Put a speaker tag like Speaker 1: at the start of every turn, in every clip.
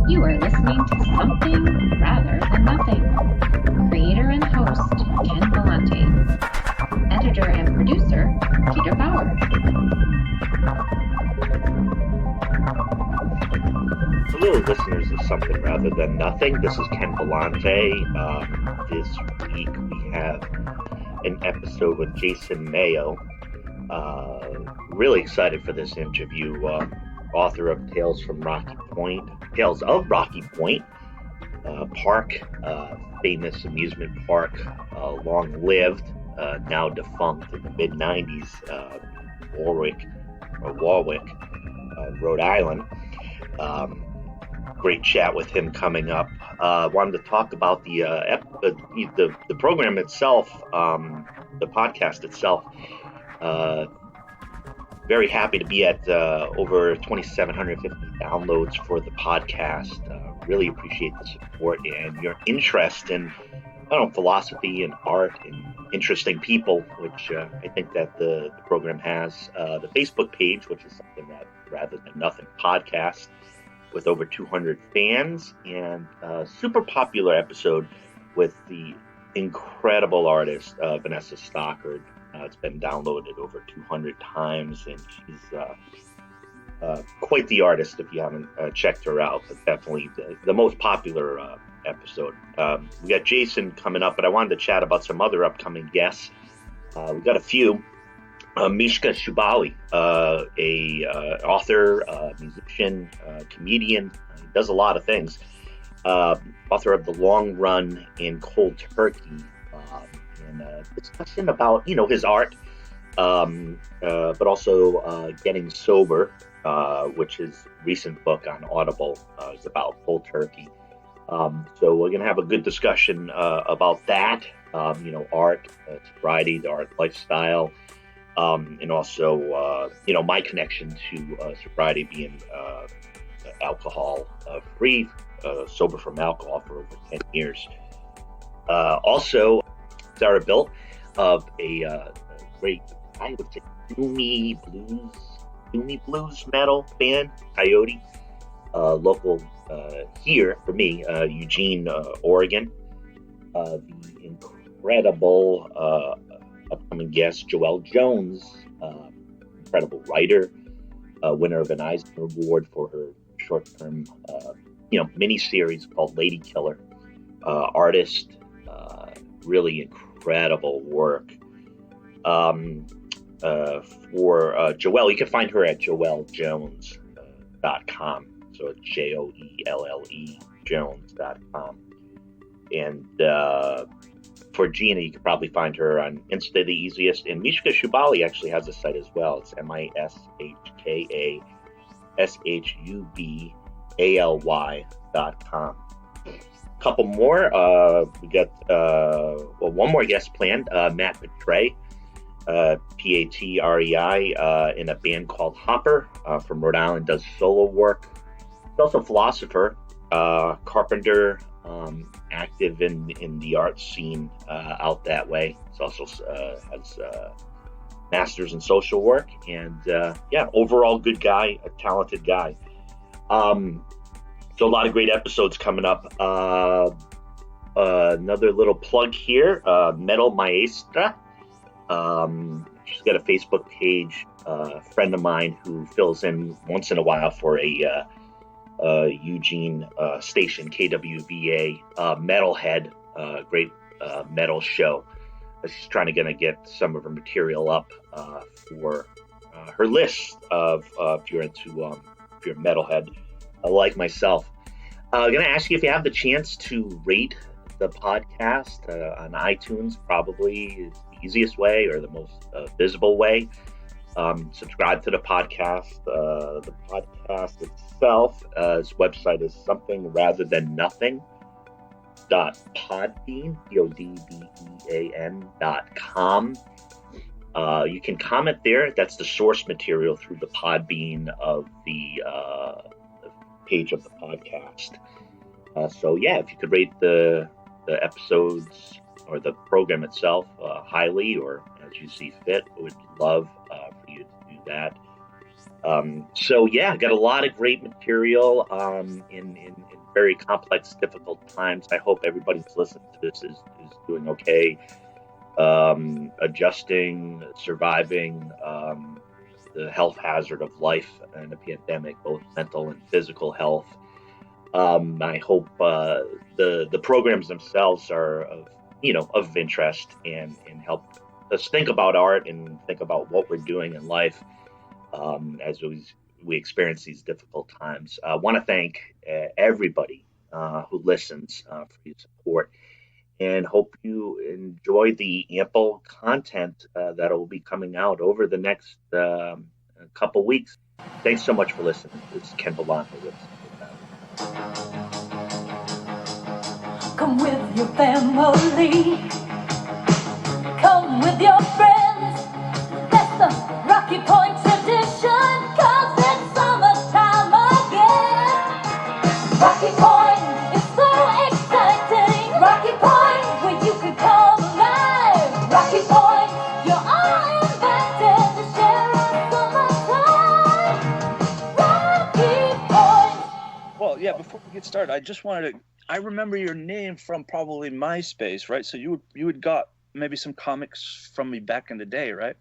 Speaker 1: You are listening to Something Rather Than Nothing. Creator and host, Ken Vellante. Editor and producer, Peter Bauer.
Speaker 2: Hello, listeners of Something Rather Than Nothing. This is Ken Vellante. This week we have an episode with Jason Mayoh. Really excited for this interview. Author of Tales of Rocky Point Park, famous amusement park, long-lived, now defunct in the mid-90s, Warwick, Rhode Island. Great chat with him coming up. Wanted to talk about the program itself, the podcast itself. Very happy to be at over 2,750 downloads for the podcast. Really appreciate the support and your interest in philosophy and art and interesting people, which I think that the program has. The Facebook page, which is Something Rather Than Nothing podcast, with over 200 fans, and a super popular episode with the incredible artist Vanessa Stockard. It's been downloaded over 200 times, and she's quite the artist if you haven't checked her out, but definitely the most popular episode. We got Jason coming up, but I wanted to chat about some other upcoming guests. We got a few. Mishka Shubaly, a author, musician, comedian, he does a lot of things. Author of The Long Run in Cold Turkey, and a discussion about his art, but also Getting Sober, which his recent book on Audible is about cold turkey. So we're gonna have a good discussion about that. Art, sobriety, the art lifestyle. And also, my connection to sobriety, being alcohol free, sober from alcohol for over 10 years. Also, Sarah Built of a great, I would say, doomy blues metal band, Coyote, local here for me, Eugene, Oregon. The incredible upcoming guest, Joelle Jones, incredible writer, winner of an Eisner Award for her short-term, mini-series called Lady Killer. Artist, really incredible work. For Joelle, you can find her at joellejones.com. So it's JOELLE Jones.com. And for Gina, you can probably find her on Insta, the easiest. And Mishka Shubaly actually has a site as well. It's MISHKASHUBALY.com. Couple more. We got one more guest planned. Matt Petrei, Patrei, in a band called Hopper from Rhode Island, does solo work. He's also a philosopher, carpenter, active in the art scene out that way. He also has masters in social work, and overall good guy, a talented guy. So a lot of great episodes coming up. Another little plug here, Metal Maestra. She's got a Facebook page, a friend of mine who fills in once in a while for a Eugene station, KWVA, Metalhead, great metal show. She's trying to get some of her material up for her list of if you're Metalhead, like myself. I'm going to ask you if you have the chance to rate the podcast on iTunes. Probably is the easiest way or the most visible way. Subscribe to the podcast. The podcast itself, its website is somethingratherthannothing.podbean.com. You can comment there. That's the source material through the Podbean of the page of the podcast. If you could rate the episodes or the program itself highly, or as you see fit, would love for you to do that. So yeah, got a lot of great material in very complex, difficult times. I hope everybody who's listening to this is doing okay, adjusting, surviving the health hazard of life in a pandemic, both mental and physical health. I hope the programs themselves are of interest and help us think about art and think about what we're doing in life as we experience these difficult times. I want to thank everybody who listens for your support and hope you enjoy the ample content that will be coming out over the next couple weeks. Thanks so much for listening. This is Ken Vellante with
Speaker 3: Come with your family. Come with your friends. That's the Rocky Point tradition, 'cause it's summertime again. Rocky Point is so exciting. Rocky Point, where you could come alive. Rocky Point, you're all invited to share our summertime. Rocky Point.
Speaker 4: Well, yeah, before we get started, I just wanted to, I remember your name from probably MySpace, right? So you had got maybe some comics from me back in the day, right?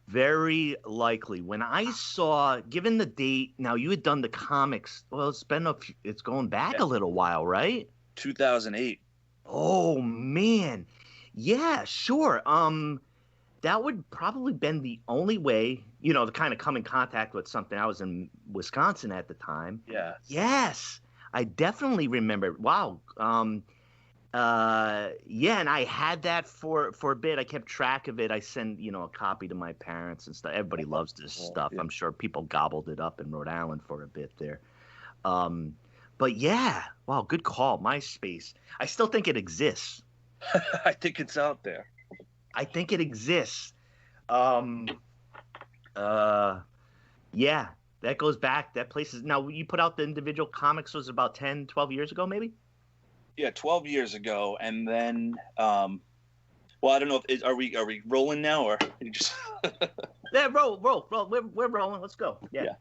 Speaker 5: Very likely. When I saw, given the date, now you had done the comics. Well, it's going back a little while, right?
Speaker 4: 2008.
Speaker 5: Oh man, yeah, sure. That would probably been the only way, to kind of come in contact with something. I was in Wisconsin at the time.
Speaker 4: Yeah.
Speaker 5: Yes, I definitely remember. Wow. Yeah, and I had that for a bit. I kept track of it. I sent, a copy to my parents and stuff. Everybody loves this stuff.
Speaker 4: Yeah.
Speaker 5: I'm sure people gobbled it up in Rhode Island for a bit there. But yeah, wow, good call. MySpace. I still think it exists.
Speaker 4: I think it's out there.
Speaker 5: I think it exists. Yeah, that goes back. That place is now. You put out the individual comics was about 10, 12 years ago, maybe.
Speaker 4: Yeah, 12 years ago, and then, well, I don't know if are we rolling now or you just?
Speaker 5: Yeah, roll. We're rolling. Let's go. Yeah.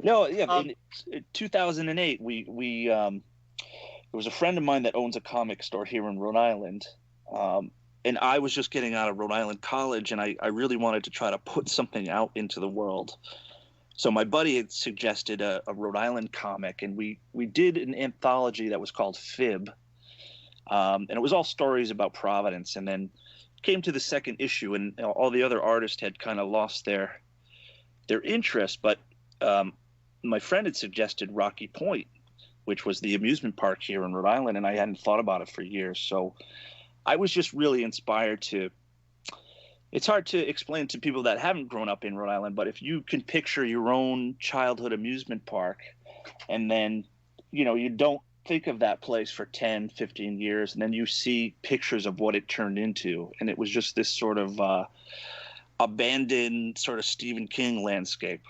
Speaker 4: No, yeah. In 2008, we there was a friend of mine that owns a comic store here in Rhode Island. And I was just getting out of Rhode Island College, and I really wanted to try to put something out into the world. So my buddy had suggested a Rhode Island comic, and we did an anthology that was called Fib. And it was all stories about Providence. And then came to the second issue, and all the other artists had kind of lost their interest. But my friend had suggested Rocky Point, which was the amusement park here in Rhode Island, and I hadn't thought about it for years. So I was just really inspired to – it's hard to explain to people that haven't grown up in Rhode Island, but if you can picture your own childhood amusement park and then, you don't think of that place for 10, 15 years, and then you see pictures of what it turned into, and it was just this sort of abandoned sort of Stephen King landscape.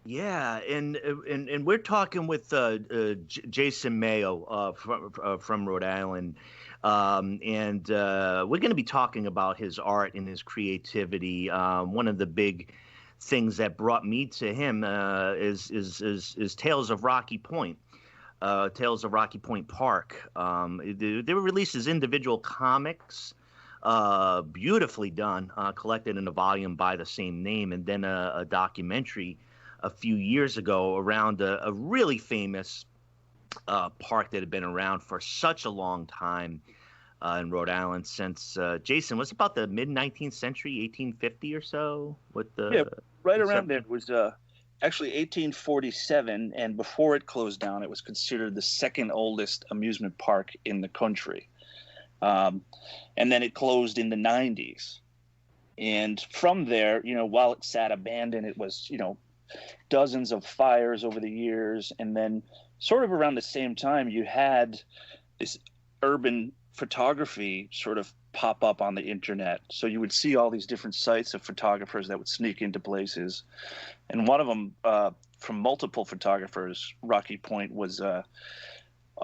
Speaker 5: Yeah, and we're talking with Jason Mayoh from Rhode Island, and we're going to be talking about his art and his creativity. One of the big things that brought me to him is Tales of Rocky Point. Tales of Rocky Point Park. They were released as individual comics, beautifully done, collected in a volume by the same name, and then a documentary a few years ago around a really famous park that had been around for such a long time in Rhode Island since, Jason, was about the mid-19th century, 1850 or so?
Speaker 4: Right around there. It was actually 1847, and before it closed down, it was considered the second oldest amusement park in the country. And then it closed in the 90s. And from there, while it sat abandoned, it was, dozens of fires over the years. And then sort of around the same time, you had this urban photography sort of pop up on the internet. So you would see all these different sites of photographers that would sneak into places. And one of them, from multiple photographers, Rocky Point was a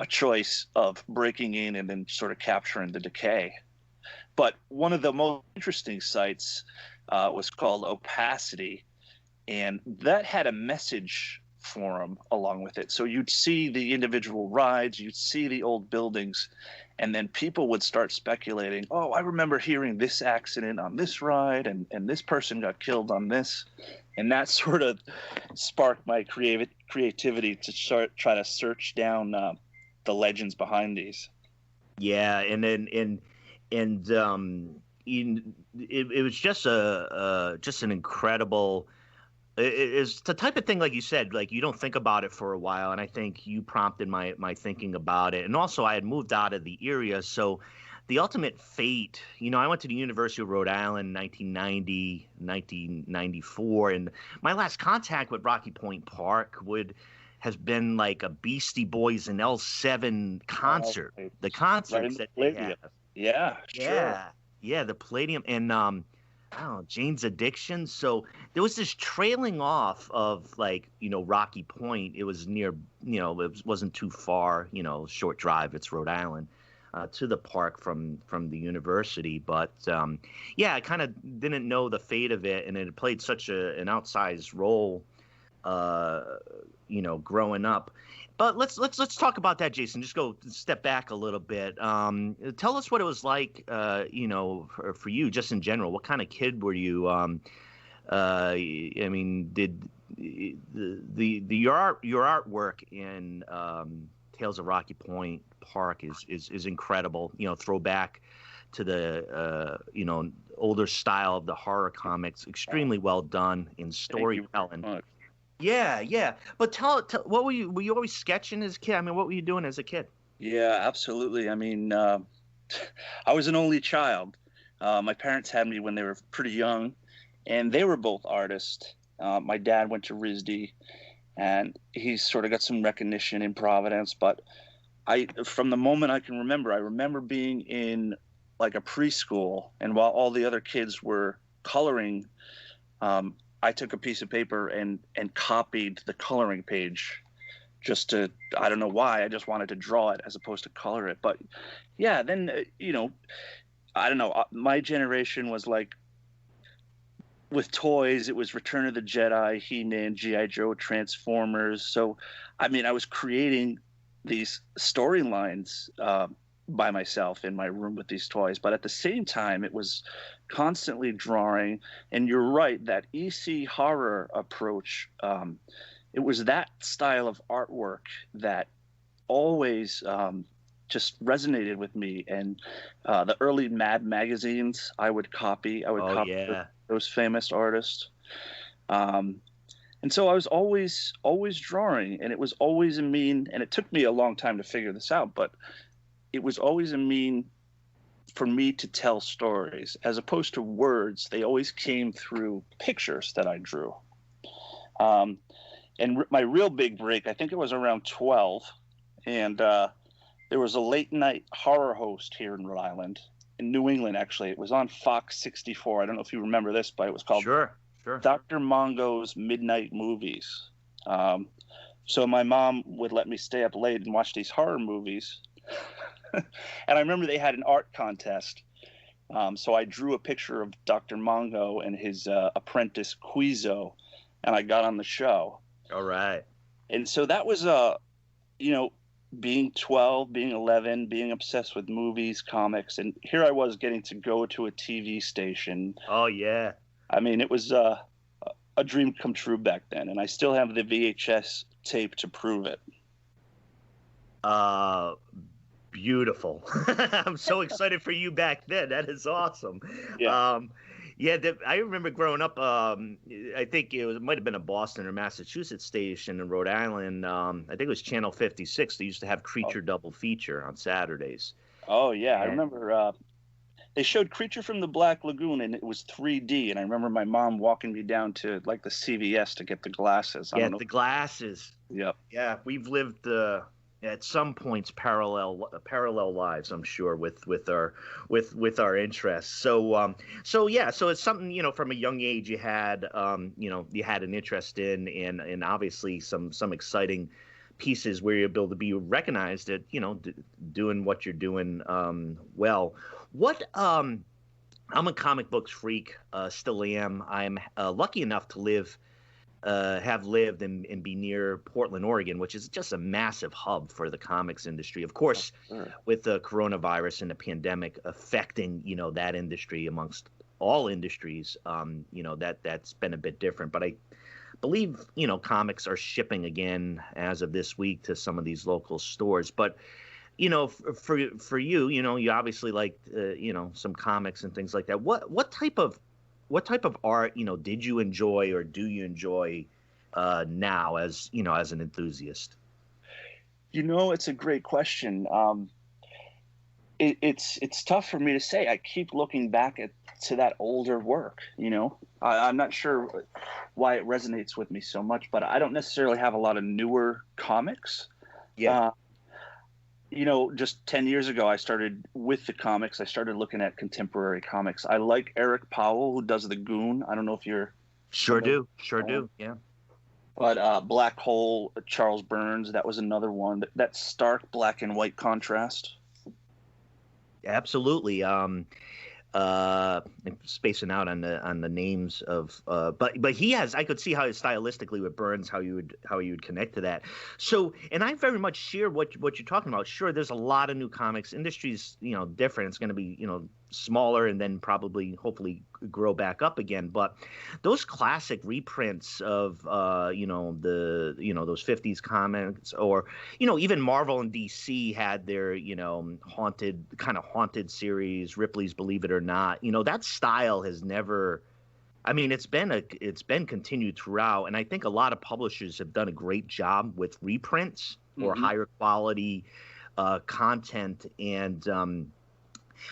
Speaker 4: choice of breaking in and then sort of capturing the decay. But one of the most interesting sites was called Opacity, and that had a message forum along with it. So you'd see the individual rides, you'd see the old buildings, and then people would start speculating, oh, I remember hearing this accident on this ride, and this person got killed on this. And that sort of sparked my creativity to try to search down the legends behind these.
Speaker 5: Yeah, and it was just an incredible. It's the type of thing, like you said, like you don't think about it for a while, and I think you prompted my thinking about it. And also, I had moved out of the area, so the ultimate fate, I went to the University of Rhode Island in 1990, 1994, and my last contact with Rocky Point Park has been like a Beastie Boys and L7 concert.
Speaker 4: Right.
Speaker 5: The concerts that they have.
Speaker 4: Yeah, sure.
Speaker 5: Yeah, the Palladium and I don't know, Jane's Addiction. So there was this trailing off of Rocky Point. It was near, it wasn't too far, short drive. It's Rhode Island to the park from the university. But I kind of didn't know the fate of it, and it played such an outsized role, growing up. But let's talk about that, Jason. Just go step back a little bit. Tell us what it was like, for you, just in general. What kind of kid were you? Did your artwork in Tales of Rocky Point Park is incredible. Throwback to the older style of the horror comics. Extremely well done in storytelling. Yeah. But tell what were you always sketching as a kid? I mean, what were you doing as a kid?
Speaker 4: Yeah, absolutely. I mean, I was an only child. My parents had me when they were pretty young, and they were both artists. My dad went to RISD, and he sort of got some recognition in Providence. But from the moment I can remember, I remember being in like a preschool, and while all the other kids were coloring, I took a piece of paper and copied the coloring page just to, I don't know why, I just wanted to draw it as opposed to color it. But yeah, then, I don't know, my generation was like, with toys, it was Return of the Jedi, He-Man, G.I. Joe, Transformers. So, I mean, I was creating these storylines by myself in my room with these toys. But at the same time, it was constantly drawing. And you're right, that EC horror approach, it was that style of artwork that always just resonated with me. And the early Mad magazines I would copy. Those famous artists. And so I was always drawing, and it was always and it took me a long time to figure this out, but it was always for me to tell stories as opposed to words. They always came through pictures that I drew. And my real big break, I think it was around 12, and there was a late night horror host here in Rhode Island, in New England, actually. It was on Fox 64. I don't know if you remember this, but it was called
Speaker 5: Sure.
Speaker 4: Dr. Mongo's Midnight Movies. So my mom would let me stay up late and watch these horror movies. And I remember they had an art contest. So I drew a picture of Dr. Mongo and his apprentice Quizo, and I got on the show.
Speaker 5: All right.
Speaker 4: And so that was, being 12, being 11, being obsessed with movies, comics, and here I was getting to go to a TV station.
Speaker 5: Oh, yeah.
Speaker 4: I mean, it was a dream come true back then, and I still have the VHS tape to prove it.
Speaker 5: Beautiful. I'm so excited for you back then. That is awesome.
Speaker 4: Yeah.
Speaker 5: I remember growing up. I think it might have been a Boston or Massachusetts station in Rhode Island. I think it was Channel 56. They used to have Creature double feature on Saturdays.
Speaker 4: Oh yeah, I remember. They showed Creature from the Black Lagoon, and it was 3D. And I remember my mom walking me down to like the CVS to get the glasses.
Speaker 5: The glasses.
Speaker 4: Yep.
Speaker 5: Yeah, we've lived at some points parallel lives, I'm sure, with our interests. So it's something, from a young age you had an interest in, and obviously some exciting pieces where you're able to be recognized at doing what you're doing well. What I'm a comic books freak, still am. I'm lucky enough to have lived and be near Portland, Oregon, which is just a massive hub for the comics industry. Of course, with the coronavirus and the pandemic affecting, that industry amongst all industries, that's been a bit different. But I believe, comics are shipping again as of this week to some of these local stores. But for you, you obviously like, some comics and things like that. What type of art, did you enjoy or do you enjoy now as an enthusiast?
Speaker 4: It's a great question. It's tough for me to say. I keep looking back to that older work. I'm not sure why it resonates with me so much, but I don't necessarily have a lot of newer comics.
Speaker 5: Yeah.
Speaker 4: Just 10 years ago, I started with the comics. I started looking at contemporary comics. I like Eric Powell, who does The Goon. I don't know if you're...
Speaker 5: Sure do. Yeah.
Speaker 4: But Black Hole, Charles Burns, that was another one. That stark black and white contrast.
Speaker 5: Absolutely. I'm spacing out on the names of but he has, I could see how stylistically with Burns how you would connect to that. So, and I very much share what you're talking about. Sure, there's a lot of new comics. Industry's different. It's going to be smaller and then probably hopefully grow back up again. But those classic reprints of those 50s comics, or even Marvel and DC had their haunted series, Ripley's Believe It or Not. That style has never, it's been continued throughout, and I think a lot of publishers have done a great job with reprints or higher quality content. And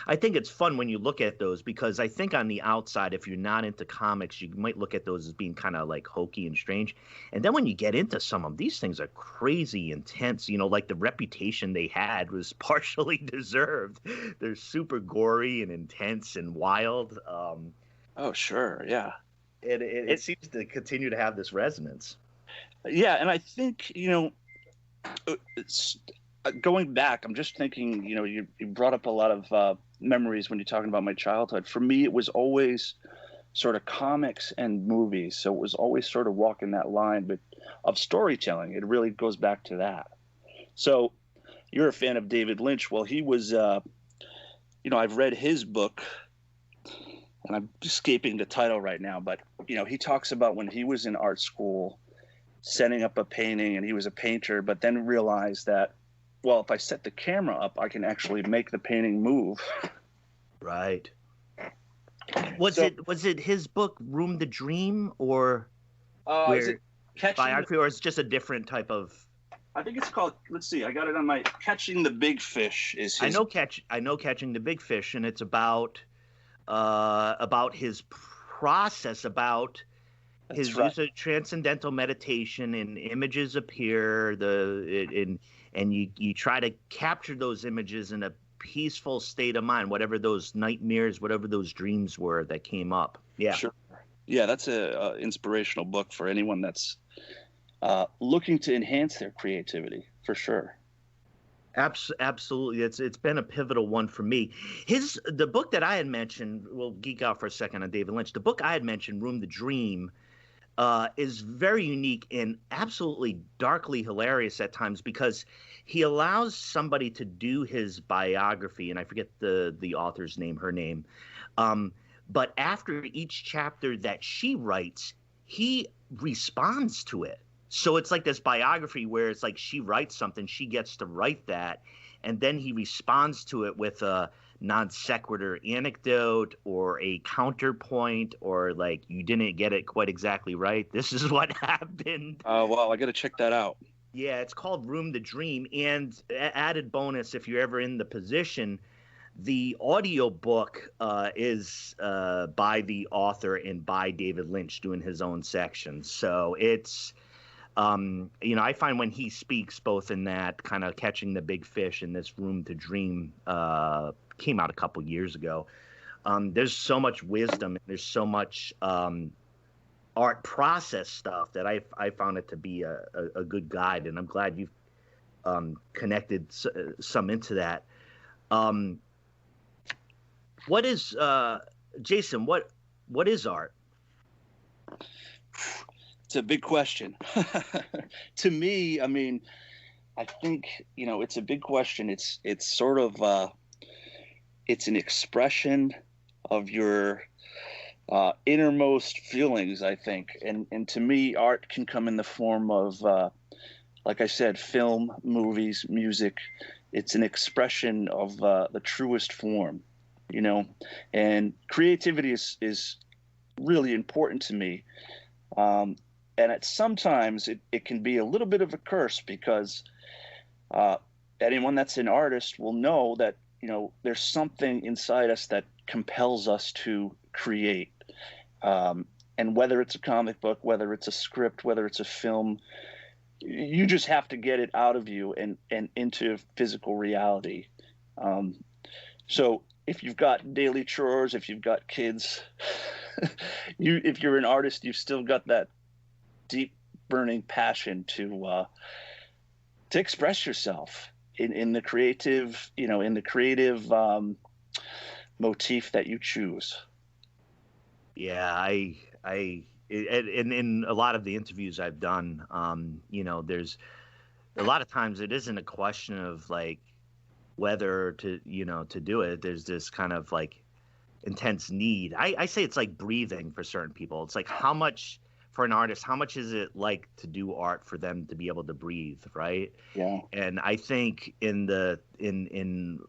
Speaker 5: I think it's fun when you look at those, because I think on the outside, if you're not into comics, you might look at those as being kind of like hokey and strange. And then when you get into some of these things are crazy intense, like the reputation they had was partially deserved. They're super gory and intense and wild.
Speaker 4: Oh, sure. Yeah.
Speaker 5: It seems to continue to have this resonance.
Speaker 4: Yeah. And I think, going back, I'm just thinking, you brought up a lot of memories when you're talking about my childhood. For me, it was always sort of comics and movies. So it was always sort of walking that line of storytelling. It really goes back to that. So you're a fan of David Lynch. Well, he was, I've read his book, and I'm escaping the title right now, but, he talks about when he was in art school setting up a painting, and he was a painter, but then realized that, well, if I set the camera up, I can actually make the painting move.
Speaker 5: Right. Was it his book Room to Dream, or
Speaker 4: is it
Speaker 5: biography, or is it just a different type of?
Speaker 4: I think it's called. Let's see. I got it on my Catching the Big Fish. Is his...
Speaker 5: I know Catching the Big Fish, and it's about his process, about his use of transcendental meditation, and images appear. And you try to capture those images in a peaceful state of mind, whatever those nightmares, whatever those dreams were that came up. Yeah.
Speaker 4: Sure. Yeah, that's a inspirational book for anyone that's looking to enhance their creativity, for sure.
Speaker 5: Absolutely. It's been a pivotal one for me. The book that I had mentioned, we'll geek out for a second on David Lynch. The book I had mentioned, Room to Dream, is very unique and absolutely darkly hilarious at times, because he allows somebody to do his biography, and I forget the author's name, her name, but after each chapter that she writes, he responds to it. So it's like this biography where it's like she writes something, she gets to write that, and then he responds to it with a non sequitur anecdote or a counterpoint, or like, you didn't get it quite exactly right, this is what happened.
Speaker 4: Well, I gotta check that out.
Speaker 5: Yeah, it's called Room to Dream. And added bonus, if you're ever in the position, the audio book is by the author and by David Lynch doing his own section. So it's I find when he speaks, both in that kind of Catching the Big Fish and this Room to Dream, came out a couple years ago. There's so much wisdom. There's so much art process stuff that I found it to be a good guide, and I'm glad you've connected some into that. What is Jason, what is art?
Speaker 4: It's a big question. To me, I mean, I think, it's a big question. It's sort of it's an expression of your innermost feelings, I think. And to me, art can come in the form of, like I said, film, movies, music. It's an expression of the truest form, and creativity is really important to me. And sometimes it can be a little bit of a curse because anyone that's an artist will know that, there's something inside us that compels us to create. And whether it's a comic book, whether it's a script, whether it's a film, you just have to get it out of you and into physical reality. So if you've got daily chores, if you've got kids, if you're an artist, you've still got that deep burning passion to express yourself in the creative, motif that you choose.
Speaker 5: Yeah, I in a lot of the interviews I've done, there's a lot of times it isn't a question of like whether to do it. There's this kind of like intense need. I say it's like breathing for certain people. It's like how much for an artist, how much is it like to do art for them to be able to breathe, right?
Speaker 4: Yeah.
Speaker 5: And I think in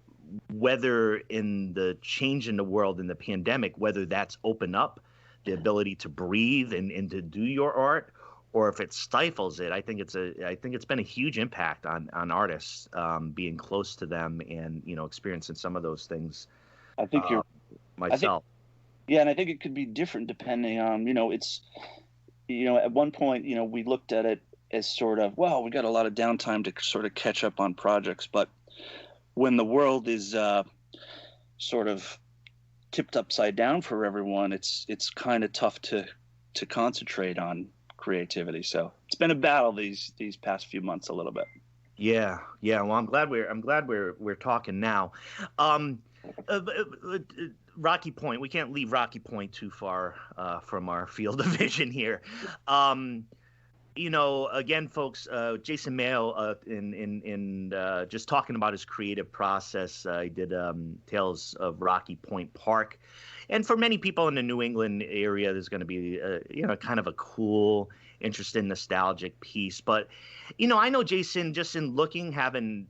Speaker 5: whether in the change in the world in the pandemic, whether that's opened up the ability to breathe and to do your art, or if it stifles it, I think it's been a huge impact on artists, being close to them and experiencing some of those things.
Speaker 4: I think you're
Speaker 5: myself.
Speaker 4: And I think it could be different depending on it's at one point we looked at it as sort of, well, we got a lot of downtime to sort of catch up on projects, but when the world is sort of tipped upside down for everyone, it's kind of tough to concentrate on creativity. So it's been a battle these past few months a little bit.
Speaker 5: Yeah. Well, I'm glad we're talking now. Rocky Point. We can't leave Rocky Point too far from our field of vision here. Again, folks, Jason Mayoh, in just talking about his creative process, he did Tales of Rocky Point Park. And for many people in the New England area, there's going to be, kind of a cool, interesting, nostalgic piece. But, I know Jason, just in looking, having,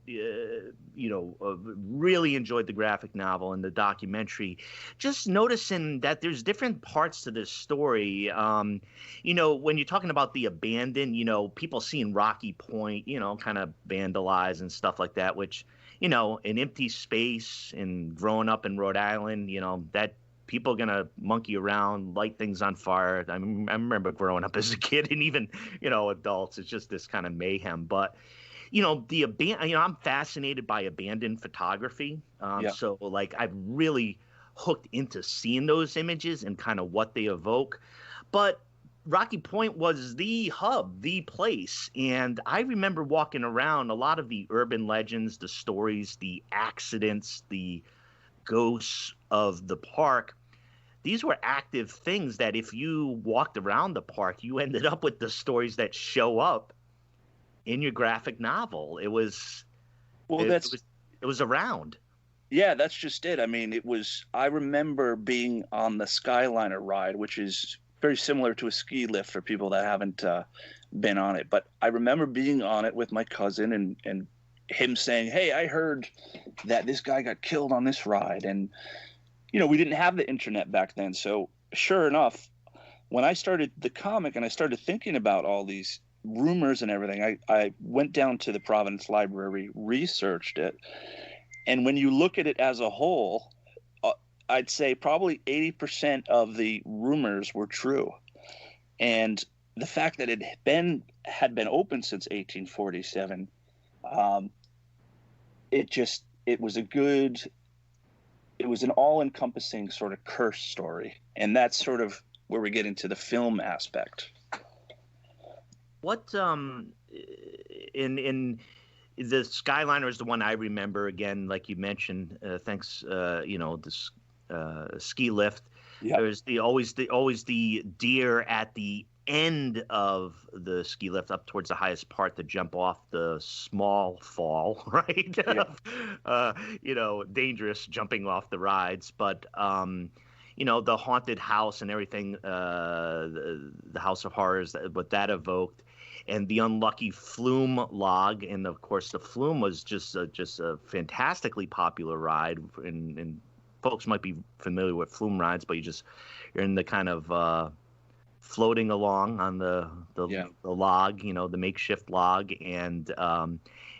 Speaker 5: really enjoyed the graphic novel and the documentary, just noticing that there's different parts to this story. When you're talking about the abandoned, people seeing Rocky Point, kind of vandalized and stuff like that, which, an empty space and growing up in Rhode Island, that people are going to monkey around, light things on fire. I remember growing up as a kid and even, adults, it's just this kind of mayhem. But, I'm fascinated by abandoned photography. So like I've really hooked into seeing those images and kind of what they evoke. But Rocky Point was the hub, the place. And I remember walking around a lot of the urban legends, the stories, the accidents, the ghosts of the park. These were active things that if you walked around the park, you ended up with the stories that show up in your graphic novel. It was around.
Speaker 4: Yeah, that's just it. I mean, I remember being on the Skyliner ride, which is very similar to a ski lift for people that haven't been on it. But I remember being on it with my cousin and him saying, hey, I heard that this guy got killed on this ride. And, we didn't have the internet back then. So sure enough, when I started the comic and I started thinking about all these rumors and everything, I went down to the Providence Library, researched it. And when you look at it as a whole, I'd say probably 80% of the rumors were true. And the fact that it had been open since 1847, it was an all-encompassing sort of curse story. And that's sort of where we get into the film aspect.
Speaker 5: What in the Skyliner is the one I remember, again, like you mentioned, thanks, this ski lift.
Speaker 4: Yeah.
Speaker 5: There's always the deer at the end of the ski lift up towards the highest part to jump off the small fall, right?
Speaker 4: Yeah.
Speaker 5: Dangerous jumping off the rides, but the haunted house and everything, the House of Horrors, what that evoked, and the unlucky flume log, and of course the flume was just a fantastically popular ride, and folks might be familiar with flume rides, but you're in the kind of floating along on the log, the makeshift log, and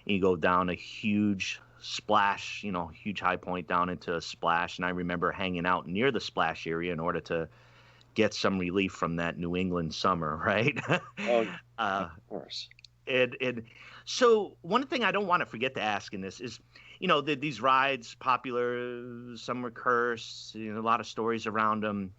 Speaker 5: you go down a huge splash, huge high point down into a splash. And I remember hanging out near the splash area in order to get some relief from that New England summer, right?
Speaker 4: Oh, of course.
Speaker 5: And so one thing I don't want to forget to ask in this is, these rides, popular, some were cursed, a lot of stories around them.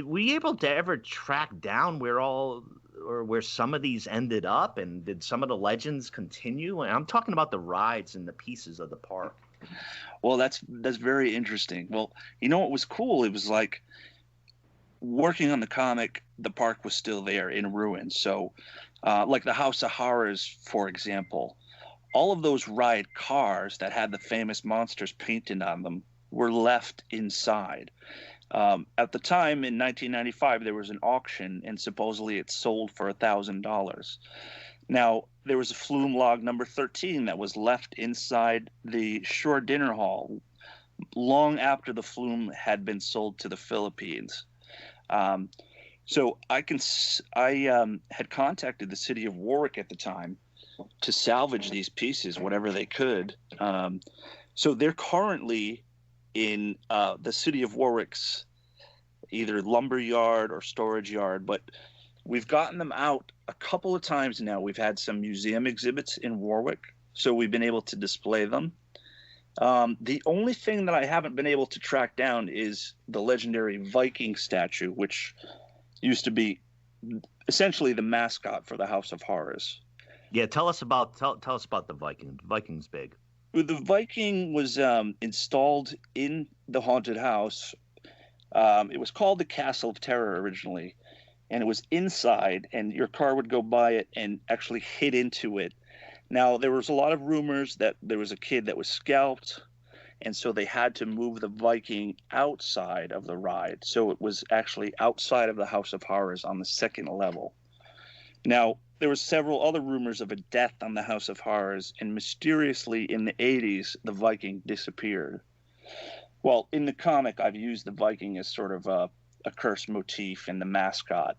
Speaker 5: Were you able to ever track down where some of these ended up, and did some of the legends continue? And I'm talking about the rides and the pieces of the park.
Speaker 4: Well, that's very interesting. Well, what was cool? It was like working on the comic, the park was still there in ruins. So, like the House of Horrors, for example, all of those ride cars that had the famous monsters painted on them were left inside. At the time in 1995, there was an auction, and supposedly it sold for $1,000. Now, there was a flume log number 13 that was left inside the Shore Dinner Hall long after the flume had been sold to the Philippines. So I had contacted the city of Warwick at the time to salvage these pieces, whatever they could. So they're currently in the city of Warwick's either lumber yard or storage yard, but we've gotten them out a couple of times now. We've had some museum exhibits in Warwick, so we've been able to display them. The only thing that I haven't been able to track down is the legendary Viking statue, which used to be essentially the mascot for the House of Horrors.
Speaker 5: Yeah, tell us about the Viking. Viking's big.
Speaker 4: The Viking was installed in the haunted house. It was called the Castle of Terror originally, and it was inside, and your car would go by it and actually hit into it. Now, there was a lot of rumors that there was a kid that was scalped, and so they had to move the Viking outside of the ride. So it was actually outside of the House of Horrors on the second level. Now, there were several other rumors of a death on the House of Horrors, and mysteriously in the 80s, the Viking disappeared. Well, in the comic, I've used the Viking as sort of a curse motif and the mascot.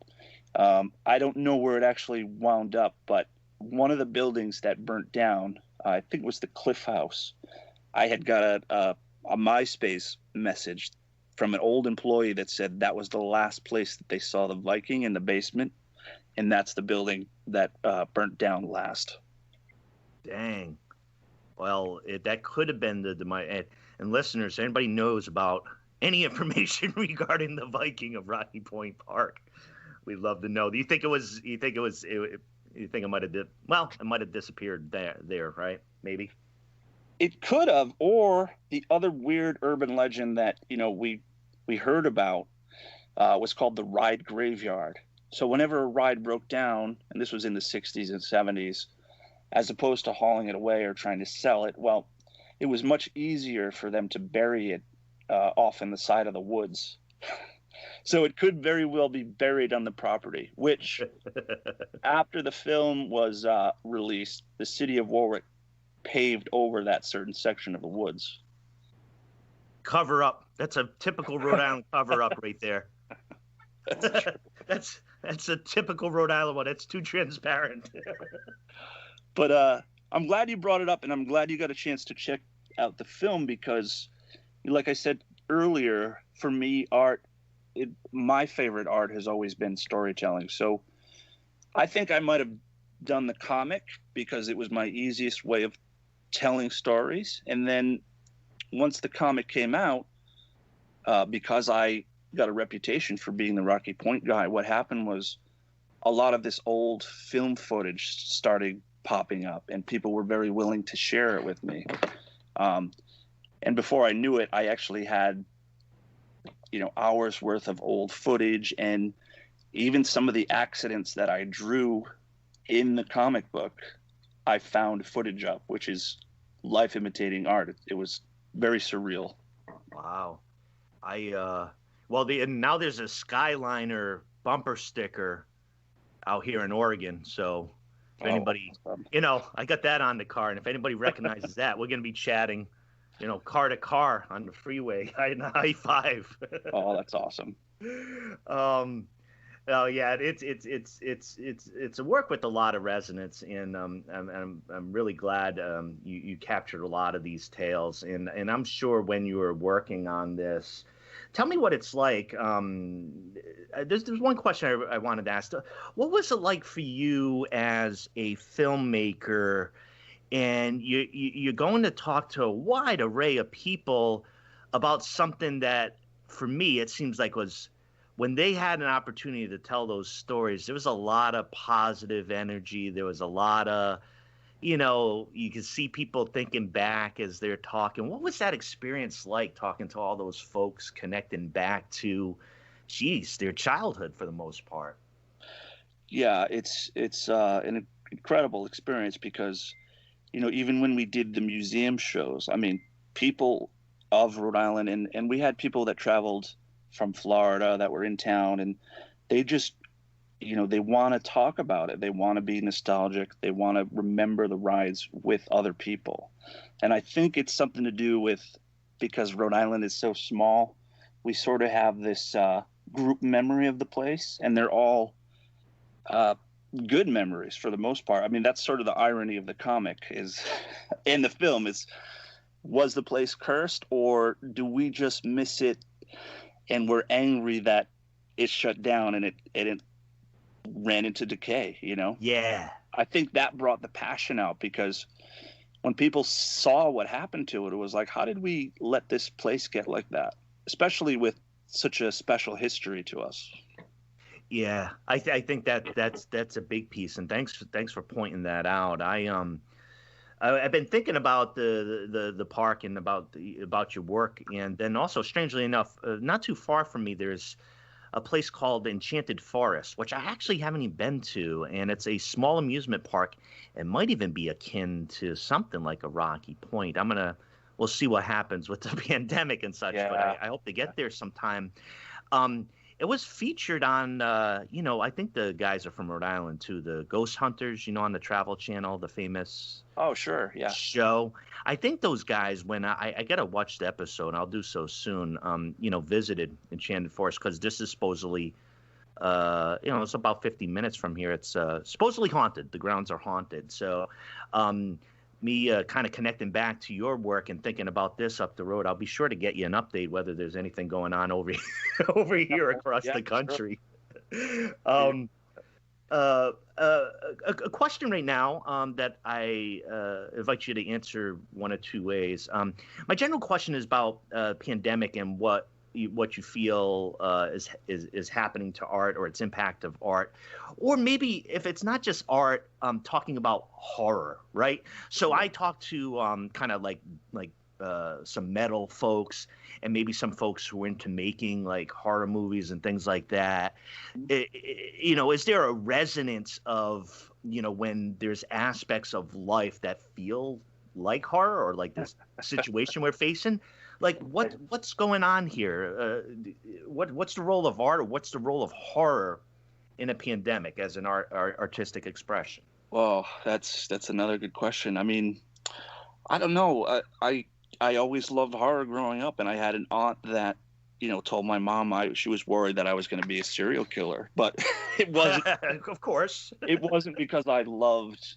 Speaker 4: I don't know where it actually wound up, but one of the buildings that burnt down, I think it was the Cliff House, I had got a MySpace message from an old employee that said that was the last place that they saw the Viking, in the basement, and that's the building that burnt down last.
Speaker 5: Dang. Well, that could have been and listeners, anybody knows about any information regarding the Viking of Rocky Point Park, we'd love to know. Do you think it might have disappeared there, right? Maybe.
Speaker 4: It could have, or the other weird urban legend that we heard about was called the ride graveyard. So whenever a ride broke down, and this was in the 60s and 70s, as opposed to hauling it away or trying to sell it, well, it was much easier for them to bury it off in the side of the woods. So it could very well be buried on the property, which after the film was released, the city of Warwick paved over that certain section of the woods.
Speaker 5: Cover up. That's a typical Rhode Island cover up right there. That's a typical Rhode Island one. It's too transparent.
Speaker 4: But I'm glad you brought it up, and I'm glad you got a chance to check out the film because, like I said earlier, for me, my favorite art has always been storytelling. So I think I might have done the comic because it was my easiest way of telling stories. And then once the comic came out, because I got a reputation for being the Rocky Point guy, what happened was a lot of this old film footage started popping up, and people were very willing to share it with me. And before I knew it, I actually had hours worth of old footage, and even some of the accidents that I drew in the comic book, I found footage of, which is life imitating art. It was very surreal.
Speaker 5: Wow. And now there's a Skyliner bumper sticker out here in Oregon. So if anybody, I got that on the car, and if anybody recognizes that, we're going to be chatting, car to car on the freeway, I-5.
Speaker 4: Oh, that's awesome.
Speaker 5: Oh yeah, it's a work with a lot of resonance, and I'm really glad you captured a lot of these tales, and I'm sure when you were working on this, tell me what it's like. There's one question I wanted to ask. What was it like for you as a filmmaker, and you're going to talk to a wide array of people about something that, for me, it seems like was, when they had an opportunity to tell those stories, there was a lot of positive energy. There was a lot of, you could see people thinking back as they're talking. What was that experience like, talking to all those folks, connecting back to, their childhood for the most part?
Speaker 4: Yeah, it's an incredible experience because, even when we did the museum shows, I mean, people of Rhode Island, and we had people that traveled from Florida that were in town, and they just, they want to talk about it. They want to be nostalgic. They want to remember the rides with other people. And I think it's something to do with, because Rhode Island is so small, we sort of have this group memory of the place, and they're all good memories for the most part. I mean, that's sort of the irony of the comic is, in the film, is, was the place cursed, or do we just miss it and we're angry that it shut down and it ran into decay,
Speaker 5: Yeah.
Speaker 4: I think that brought the passion out, because when people saw what happened to it, it was like, how did we let this place get like that? Especially with such a special history to us.
Speaker 5: Yeah, I think that's a big piece, and thanks for pointing that out. I've been thinking about the park and about your work, and then also, strangely enough, not too far from me, there's a place called Enchanted Forest, which I actually haven't even been to, and it's a small amusement park. It might even be akin to something like a Rocky Point. We'll see what happens with the pandemic and such, but I hope to get there sometime. It was featured on, I think the guys are from Rhode Island too, the Ghost Hunters, on the Travel Channel, the famous show. I think those guys, when I got to watch the episode, I'll do so soon, visited Enchanted Forest, because this is supposedly, it's about 50 minutes from here. It's supposedly haunted. The grounds are haunted. So me kind of connecting back to your work and thinking about this up the road, I'll be sure to get you an update whether there's anything going on over here across the country. Sure. A question right now that I invite you to answer one of two ways. My general question is about pandemic and what you feel is happening to art, or its impact of art, or maybe if it's not just art, talking about horror, right? So I talked to kind of like some metal folks, and maybe some folks who are into making like horror movies and things like that. Is there a resonance of, when there's aspects of life that feel like horror, or like this situation we're facing? Like what's going on here? What's the role of art, or what's the role of horror in a pandemic as an artistic expression?
Speaker 4: Well, that's another good question. I mean, I don't know. I always loved horror growing up, and I had an aunt that, told my mom she was worried that I was going to be a serial killer, but it wasn't.
Speaker 5: Of course,
Speaker 4: it wasn't because I loved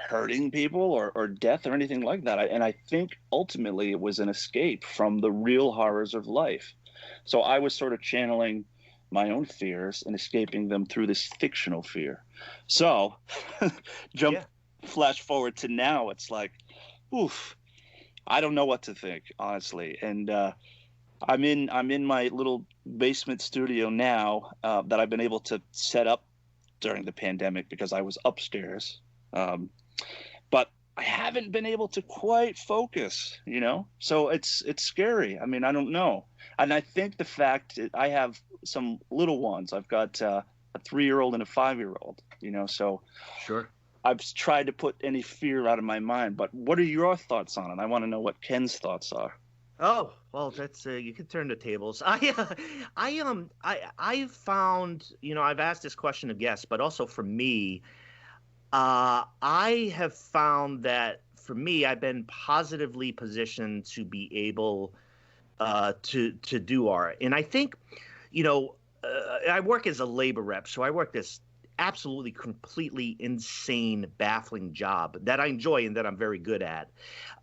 Speaker 4: hurting people or death or anything like that. And I think ultimately it was an escape from the real horrors of life. So I was sort of channeling my own fears and escaping them through this fictional fear. So flash forward to now, it's like, oof, I don't know what to think, honestly. And I'm in my little basement studio now that I've been able to set up during the pandemic because I was upstairs. But I haven't been able to quite focus, so it's scary. I mean, I don't know. And I think the fact that I have some little ones, I've got a 3-year-old and a 5-year-old, so
Speaker 5: Sure.
Speaker 4: I've tried to put any fear out of my mind. But what are your thoughts on it? I want to know what Ken's thoughts are.
Speaker 5: Oh, well, that's you can turn the tables. I found, I've asked this question of guests, but also for me, I have found that for me, I've been positively positioned to be able to do art, and I think, I work as a labor rep, so I work this absolutely completely insane, baffling job that I enjoy and that I'm very good at.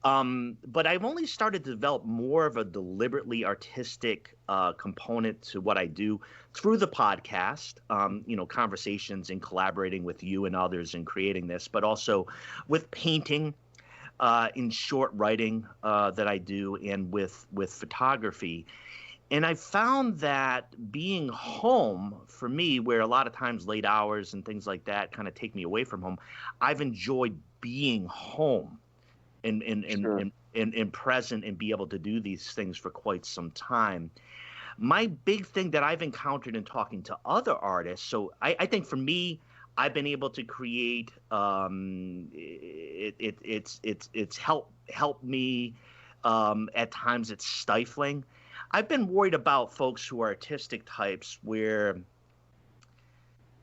Speaker 5: But I've only started to develop more of a deliberately artistic component to what I do through the podcast, conversations and collaborating with you and others in creating this, but also with painting, in short writing that I do, and with photography. And I found that being home for me, where a lot of times late hours and things like that kind of take me away from home, I've enjoyed being home and
Speaker 4: Sure.
Speaker 5: and present and be able to do these things for quite some time. My big thing that I've encountered in talking to other artists, so I think for me, I've been able to create. It's helped me. At times, it's stifling. I've been worried about folks who are artistic types, where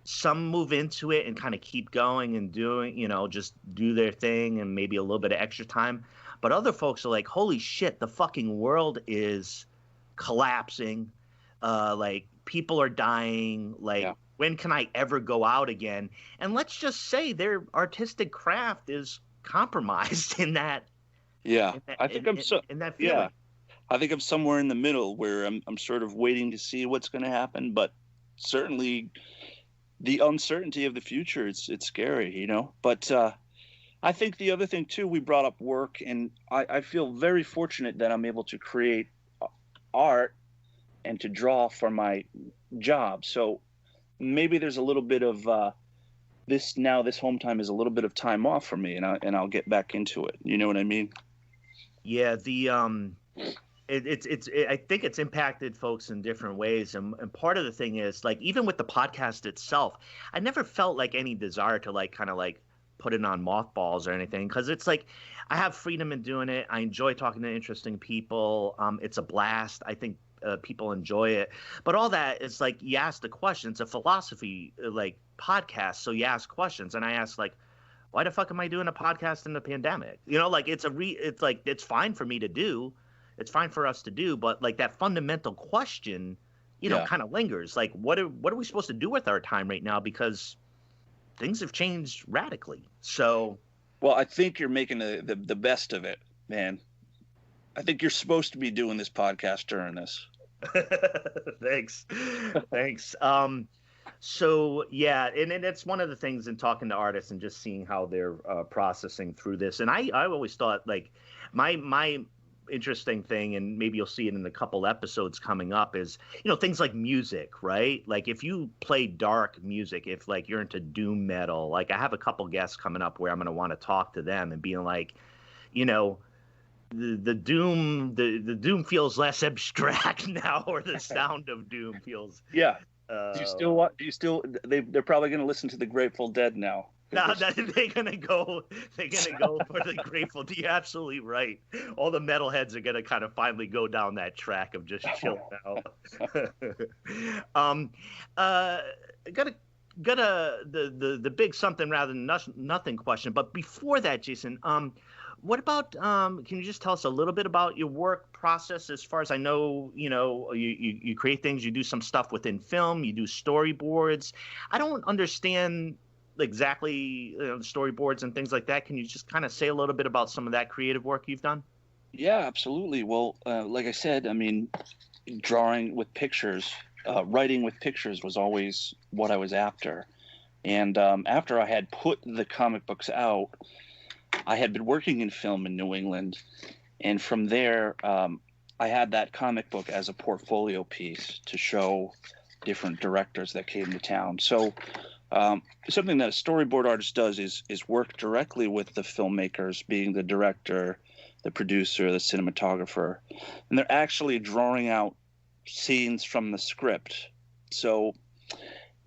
Speaker 5: some move into it and kind of keep going and doing, just do their thing and maybe a little bit of extra time. But other folks are like, holy shit, the fucking world is collapsing. Like, people are dying. Like,
Speaker 4: Yeah.
Speaker 5: when can I ever go out again? And let's just say their artistic craft is compromised in that.
Speaker 4: Yeah, I think I'm
Speaker 5: in that feeling.
Speaker 4: Yeah, I think I'm somewhere in the middle where I'm sort of waiting to see what's going to happen, but certainly the uncertainty of the future, it's scary, But I think the other thing too, we brought up work, and I feel very fortunate that I'm able to create art and to draw for my job. So maybe there's a little bit of this home time is a little bit of time off for me, and I'll get back into it. You know what I mean?
Speaker 5: Yeah, I think it's impacted folks in different ways, and part of the thing is, like, even with the podcast itself, I never felt like any desire to like kind of like put it on mothballs or anything, because it's like I have freedom in doing it. I enjoy talking to interesting people. It's a blast. I think people enjoy it, but all that is like, you ask the question. It's a philosophy like podcast, so you ask questions, and I ask, like, why the fuck am I doing a podcast in the pandemic? Like, it's like, it's fine for me to do. It's fine for us to do, but like that fundamental question, kind of lingers. Like, what are we supposed to do with our time right now? Because things have changed radically. So,
Speaker 4: well, I think you're making the best of it, man. I think you're supposed to be doing this podcast during this.
Speaker 5: Thanks. So yeah, and it's one of the things in talking to artists and just seeing how they're processing through this. And I always thought, like, my interesting thing, and maybe you'll see it in a couple episodes coming up, is things like music, right? Like, if you play dark music, if like you're into doom metal, like I have a couple guests coming up where I'm going to want to talk to them and being like, the doom feels less abstract now, or the sound of doom feels.
Speaker 4: Yeah. Do you still they're probably going to listen to the Grateful Dead now.
Speaker 5: No, they're gonna go for the Grateful Dead. You're absolutely right. All the metalheads are gonna kind of finally go down that track of just chill out. Got the big something rather than nothing question. But before that, Jason, what about can you just tell us a little bit about your work process? As far as I know, you create things, you do some stuff within film, you do storyboards. I don't understand exactly the storyboards and things like that. Can you just kind of say a little bit about some of that creative work you've done?
Speaker 4: Yeah, absolutely. Well, like I said, I mean, drawing with pictures, writing with pictures was always what I was after. And after I had put the comic books out, I had been working in film in New England. And from there, I had that comic book as a portfolio piece to show different directors that came to town. So Something that a storyboard artist does is work directly with the filmmakers, being the director, the producer, the cinematographer, and they're actually drawing out scenes from the script. So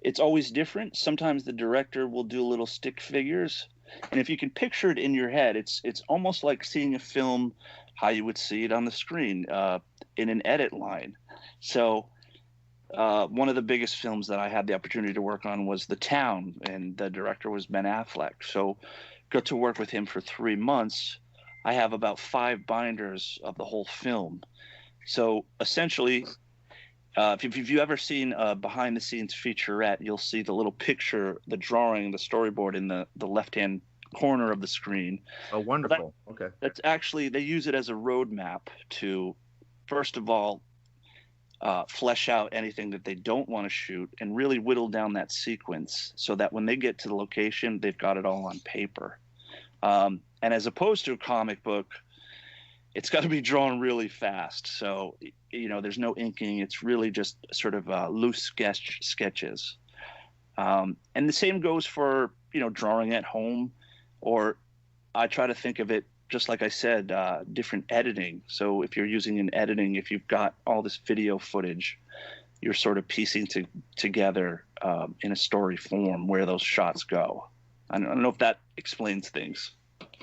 Speaker 4: it's always different. Sometimes the director will do little stick figures, and if you can picture it in your head, it's almost like seeing a film how you would see it on the screen in an edit line. So one of the biggest films that I had the opportunity to work on was The Town, and the director was Ben Affleck. So got to work with him for 3 months. I have about 5 binders of the whole film. So essentially, if you've ever seen a behind-the-scenes featurette, you'll see the little picture, the drawing, the storyboard in the left-hand corner of the screen.
Speaker 5: Oh, wonderful. Okay.
Speaker 4: That's actually, they use it as a roadmap to, first of all, flesh out anything that they don't want to shoot and really whittle down that sequence so that when they get to the location, they've got it all on paper. And as opposed to a comic book, it's got to be drawn really fast. So, there's no inking. It's really just sort of loose sketches. And the same goes for, drawing at home, or I try to think of it, just like I said, different editing. So if you're using an editing, if you've got all this video footage, you're sort of piecing together in a story form where those shots go. I don't know if that explains things.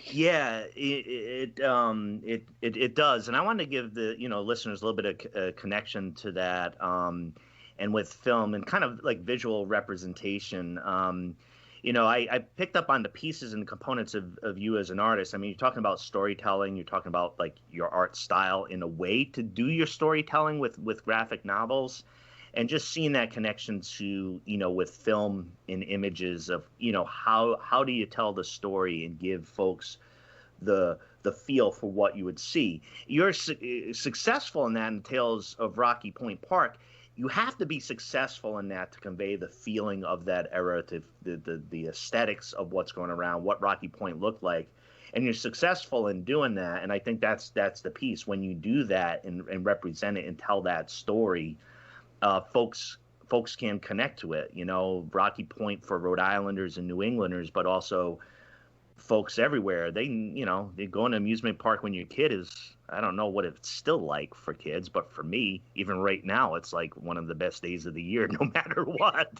Speaker 5: Yeah, it does, and I want to give the listeners a little bit of a connection to that, and with film and kind of like visual representation. I picked up on the pieces and the components of you as an artist. I mean, you're talking about storytelling. You're talking about like your art style in a way to do your storytelling with graphic novels, and just seeing that connection to with film and images of how do you tell the story and give folks the feel for what you would see. You're successful in that in Tales of Rocky Point Park. You have to be successful in that to convey the feeling of that era, to the aesthetics of what's going around, what Rocky Point looked like, and you're successful in doing that. And I think that's the piece. When you do that and represent it and tell that story, folks can connect to it. Rocky Point for Rhode Islanders and New Englanders, but also folks everywhere. They go in an amusement park when you're a kid is, I don't know what it's still like for kids, but for me, even right now, it's like one of the best days of the year, no matter what.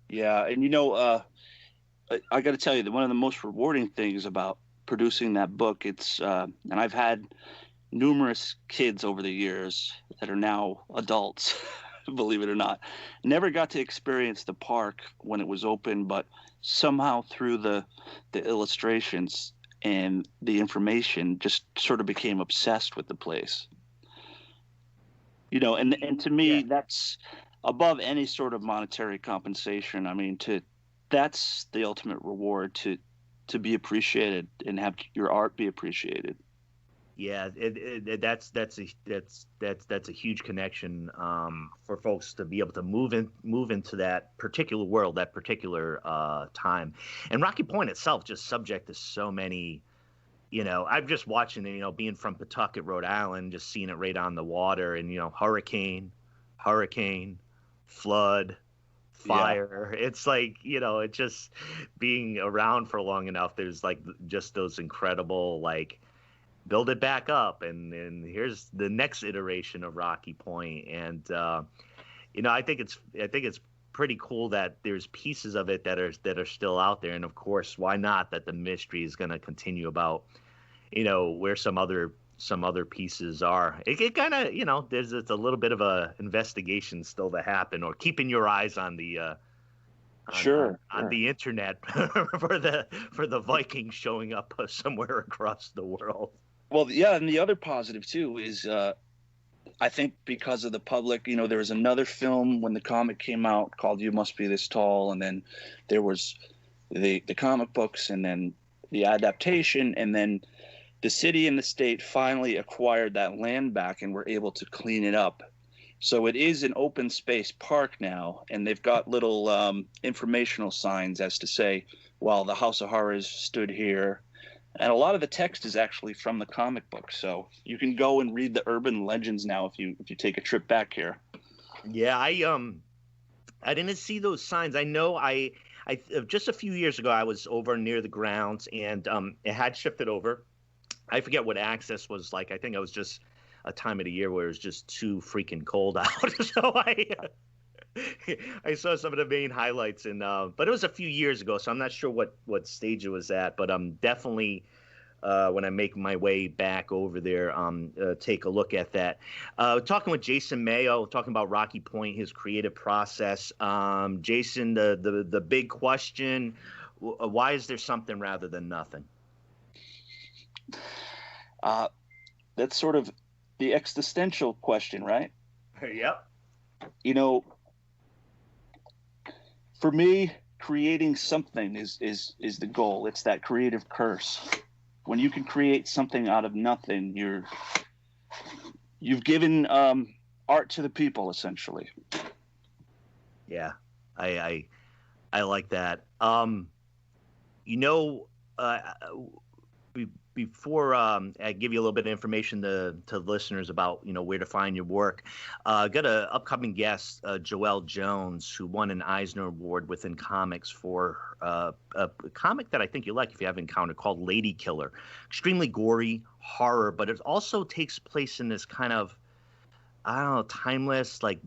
Speaker 4: Yeah, and I got to tell you that one of the most rewarding things about producing that book, it's and I've had numerous kids over the years that are now adults, believe it or not, never got to experience the park when it was open, but somehow through the illustrations and the information just sort of became obsessed with the place. And to me, that's above any sort of monetary compensation. I mean, that's the ultimate reward, to be appreciated and have your art be appreciated.
Speaker 5: Yeah, that's a huge connection for folks to be able to move into that particular world, that particular time. And Rocky Point itself just subject to so many. I'm just watching it. Being from Pawtucket, Rhode Island, just seeing it right on the water, and hurricane, flood, fire. Yeah. It's like it just being around for long enough. There's like just those incredible build it back up, and here's the next iteration of Rocky Point. And I think it's pretty cool that there's pieces of it that are still out there. And of course, why not, that the mystery is going to continue about where some other pieces are. It kind of there's a little bit of a investigation still to happen, or keeping your eyes on the on the internet for the Vikings showing up somewhere across the world.
Speaker 4: Well, yeah, and the other positive too is I think because of the public, there was another film when the comic came out called You Must Be This Tall, and then there was the comic books, and then the adaptation, and then the city and the state finally acquired that land back and were able to clean it up. So it is an open space park now, and they've got little informational signs as to say, well, the House of Horrors stood here. And a lot of the text is actually from the comic book, so you can go and read the urban legends now if you take a trip back here.
Speaker 5: Yeah, I didn't see those signs. I know I just a few years ago, I was over near the grounds, and it had shifted over. I forget what access was like. I think it was just a time of the year where it was just too freaking cold out. So I saw some of the main highlights, and but it was a few years ago, so I'm not sure what stage it was at. But definitely when I make my way back over there, take a look at that. Talking with Jason Mayoh, talking about Rocky Point, his creative process. Jason, the big question: why is there something rather than nothing?
Speaker 4: That's sort of the existential question, right?
Speaker 5: Yep.
Speaker 4: For me, creating something is the goal. It's that creative curse. When you can create something out of nothing, you've given art to the people, essentially.
Speaker 5: Yeah, I like that. Before I give you a little bit of information to listeners about where to find your work, got an upcoming guest, Joelle Jones, who won an Eisner Award within comics for a comic that I think you like if you haven't encountered, called Lady Killer. Extremely gory horror, but it also takes place in this kind of, I don't know, timeless, like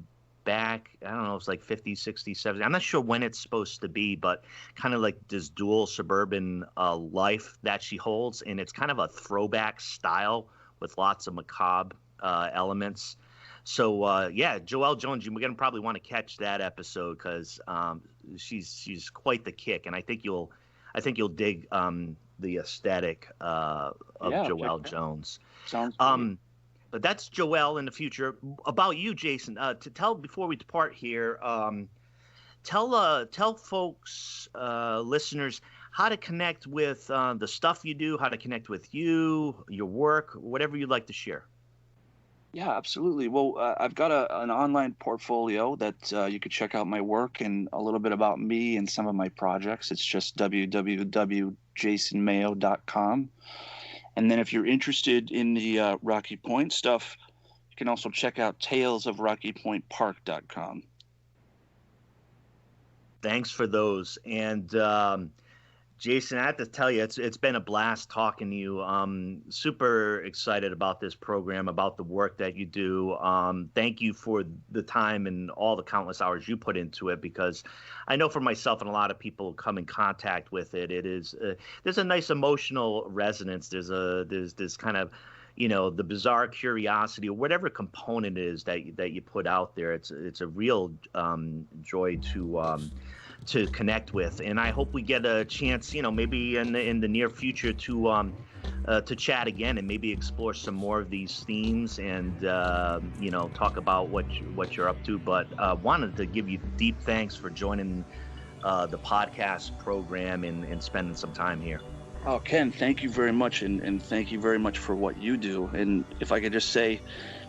Speaker 5: back, I don't know, it's like 50s, 60s, 70s. I'm not sure when it's supposed to be, but kind of like this dual suburban life that she holds. And it's kind of a throwback style with lots of macabre elements. So, yeah, Joelle Jones, you're going to probably want to catch that episode because she's quite the kick. And I think you'll dig the aesthetic of Joelle Jones.
Speaker 4: Sounds great.
Speaker 5: But that's Joelle in the future. About you, Jason, to tell before we depart here, tell folks, listeners, how to connect with the stuff you do, how to connect with you, your work, whatever you'd like to share.
Speaker 4: Yeah, absolutely. Well, I've got an online portfolio that you could check out my work and a little bit about me and some of my projects. It's just www.jasonmayoh.com. And then if you're interested in the Rocky Point stuff, you can also check out talesofrockypointpark.com.
Speaker 5: Thanks for those. And Jason, I have to tell you, it's been a blast talking to you. I'm super excited about this program, about the work that you do. Thank you for the time and all the countless hours you put into it, because I know for myself and a lot of people who come in contact with it, it is there's a nice emotional resonance. There's this kind of, the bizarre curiosity or whatever component it is that you put out there. It's a real joy to connect with, and I hope we get a chance, maybe in the near future to chat again and maybe explore some more of these themes and talk about what you're up to. But wanted to give you deep thanks for joining the podcast program and spending some time here.
Speaker 4: Oh, Ken, thank you very much, and thank you very much for what you do. And if I could just say,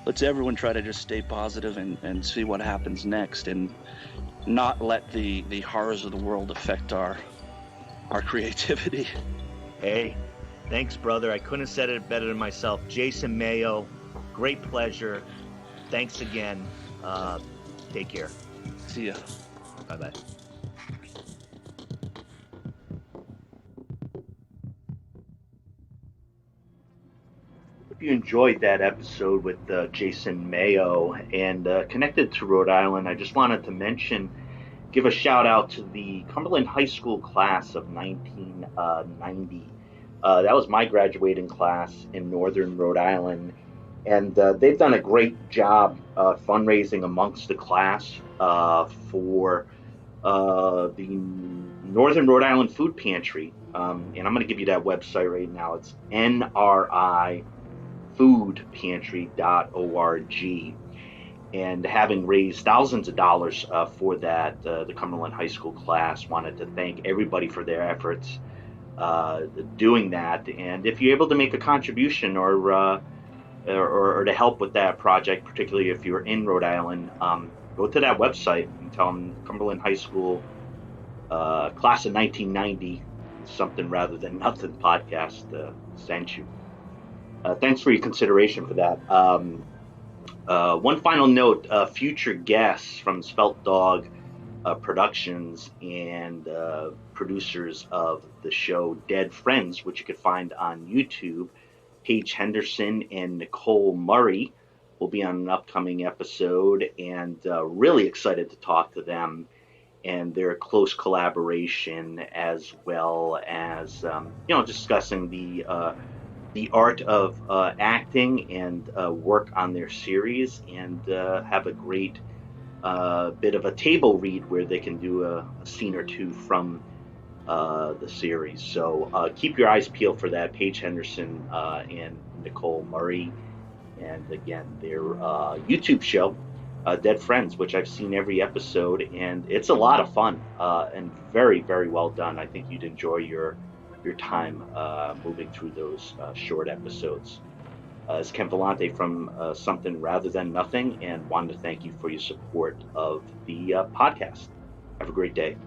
Speaker 4: let's everyone try to just stay positive and see what happens next, and not let the horrors of the world affect our creativity.
Speaker 5: Hey, thanks, brother. I couldn't have said it better than myself. Jason Mayoh, great pleasure. Thanks again. Take care.
Speaker 4: See ya.
Speaker 5: Bye-bye.
Speaker 2: If you enjoyed that episode with Jason Mayoh and connected to Rhode Island, I just wanted to give a shout out to the Cumberland High School class of 1990. That was my graduating class in Northern Rhode Island, and they've done a great job fundraising amongst the class for the Northern Rhode Island Food Pantry. And I'm going to give you that website right now. It's nrifoodpantry.org. And having raised thousands of dollars for that, the Cumberland High School class wanted to thank everybody for their efforts doing that. And if you're able to make a contribution or to help with that project, particularly if you're in Rhode Island, go to that website and tell them Cumberland High School class of 1990, something rather than nothing podcast sent you. Thanks for your consideration for that. One final note, future guests from Spelt Dog Productions and producers of the show Dead Friends, which you can find on YouTube. Paige Henderson and Nicole Murray will be on an upcoming episode, and really excited to talk to them and their close collaboration, as well as discussing the art of acting and work on their series, and have a great bit of a table read where they can do a scene or two from the series. So keep your eyes peeled for that. Paige Henderson and Nicole Murray, and again their YouTube show, Dead Friends, which I've seen every episode, and it's a lot of fun and very, very well done. I think you'd enjoy your time moving through those short episodes. It's Ken Vellante from Something Rather Than Nothing, and wanted to thank you for your support of the podcast. Have a great day.